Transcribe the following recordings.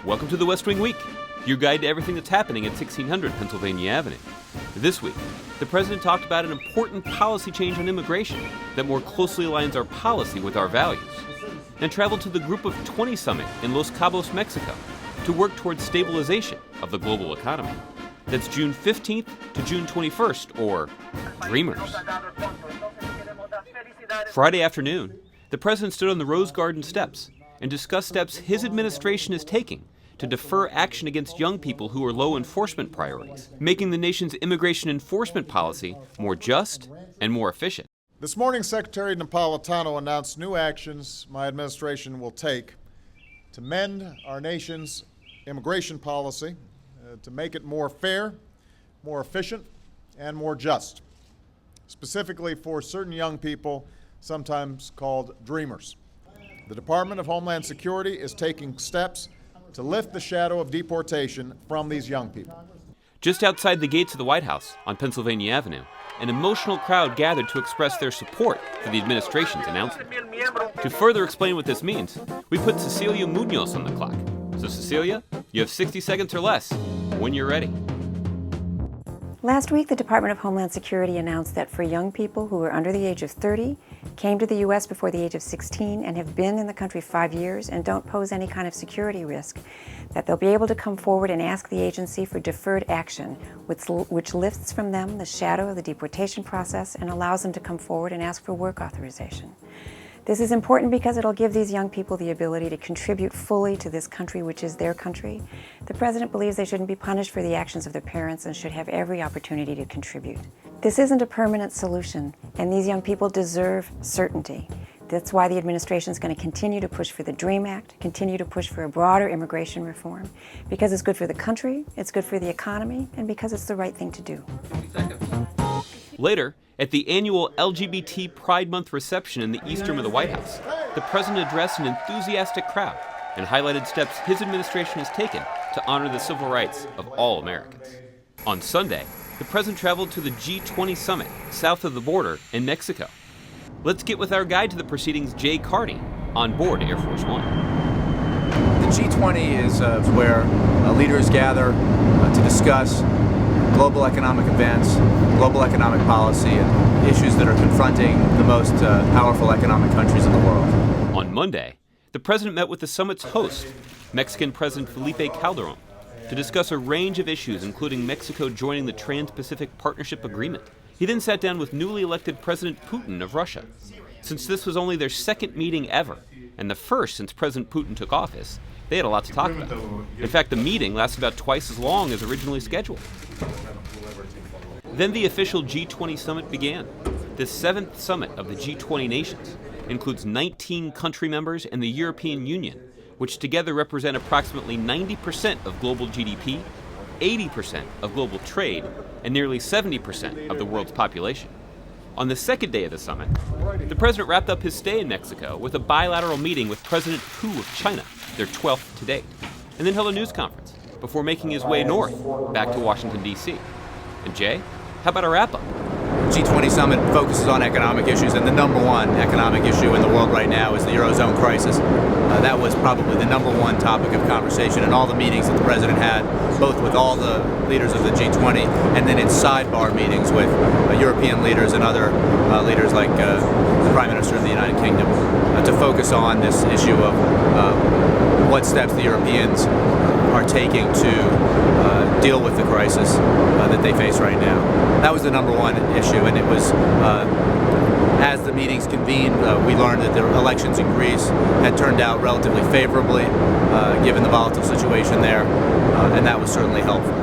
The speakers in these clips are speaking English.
Welcome to the West Wing Week, your guide to everything that's happening at 1600 Pennsylvania Avenue. This week, the president talked about an important policy change on immigration that more closely aligns our policy with our values, and traveled to the Group of 20 summit in Los Cabos, Mexico, to work towards stabilization of the global economy. That's June 15th to June 21st, or Dreamers. Friday afternoon, the president stood on the Rose Garden steps and discussed steps his administration is taking to defer action against young people who are low enforcement priorities, making the nation's immigration enforcement policy more just and more efficient. This morning, Secretary Napolitano announced new actions my administration will take to mend our nation's immigration policy, to make it more fair, more efficient, and more just, specifically for certain young people, sometimes called dreamers. The Department of Homeland Security is taking steps to lift the shadow of deportation from these young people. Just outside the gates of the White House on Pennsylvania Avenue, an emotional crowd gathered to express their support for the administration's announcement. To further explain what this means, we put Cecilia Munoz on the clock. So Cecilia, you have 60 seconds or less when you're ready. Last week, the Department of Homeland Security announced that for young people who are under the age of 30, came to the U.S. before the age of 16, and have been in the country 5 years and don't pose any kind of security risk, that they'll be able to come forward and ask the agency for deferred action, which lifts from them the shadow of the deportation process and allows them to come forward and ask for work authorization. This is important because it'll give these young people the ability to contribute fully to this country, which is their country. The President believes they shouldn't be punished for the actions of their parents and should have every opportunity to contribute. This isn't a permanent solution, and these young people deserve certainty. That's why the administration is going to continue to push for the DREAM Act, continue to push for a broader immigration reform, because it's good for the country, it's good for the economy, and because it's the right thing to do. Later, at the annual LGBT Pride Month reception in the East Room of the White House, the president addressed an enthusiastic crowd and highlighted steps his administration has taken to honor the civil rights of all Americans. On Sunday, the president traveled to the G20 summit south of the border in Mexico. Let's get with our guide to the proceedings, Jay Carney, on board Air Force One. The G20 is where leaders gather to discuss global economic events, global economic policy, and issues that are confronting the most powerful economic countries in the world. On Monday, the president met with the summit's host, Mexican President Felipe Calderon, to discuss a range of issues, including Mexico joining the Trans-Pacific Partnership Agreement. He then sat down with newly elected President Putin of Russia. Since this was only their second meeting ever, and the first since President Putin took office, they had a lot to talk about. In fact, the meeting lasted about twice as long as originally scheduled. Then the official G20 summit began. The seventh summit of the G20 nations includes 19 country members and the European Union, which together represent approximately 90% of global GDP, 80% of global trade, and nearly 70% of the world's population. On the second day of the summit, the president wrapped up his stay in Mexico with a bilateral meeting with President Hu of China, their 12th to date, and then held a news conference before making his way north back to Washington, D.C. And Jay, how about a wrap-up? G20 summit focuses on economic issues, and the number one economic issue in the world right now is the Eurozone crisis. That was probably the number one topic of conversation in all the meetings that the president had, both with all the leaders of the G20 and then in sidebar meetings with European leaders and other leaders like the Prime Minister of the United Kingdom to focus on this issue of what steps the Europeans are taking to deal with the crisis that they face right now. That was the number one issue, and it was as the meetings convened, we learned that the elections in Greece had turned out relatively favorably, given the volatile situation there, and that was certainly helpful.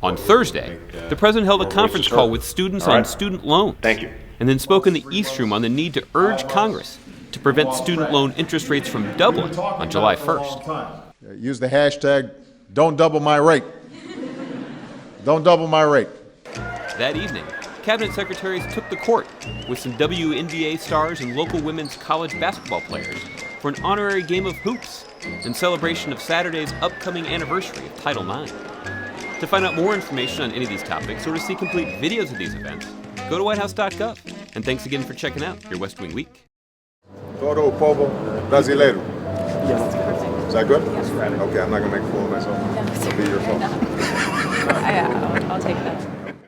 On Thursday, the president held a conference call with students on student loans. Thank you. And then spoke in the East Room on the need to urge Congress to prevent student loan interest rates from doubling on July 1st. Use the hashtag, don't double my rate. Don't double my rate. That evening, cabinet secretaries took the court with some WNBA stars and local women's college basketball players for an honorary game of hoops in celebration of Saturday's upcoming anniversary of Title IX. To find out more information on any of these topics or to see complete videos of these events, go to whitehouse.gov. And thanks again for checking out your West Wing Week. Todo o povo brasileiro. Yes, perfect. Is that good? Yes. Okay, I'm not going to make a fool of myself. It'll be your fault. I'll take that.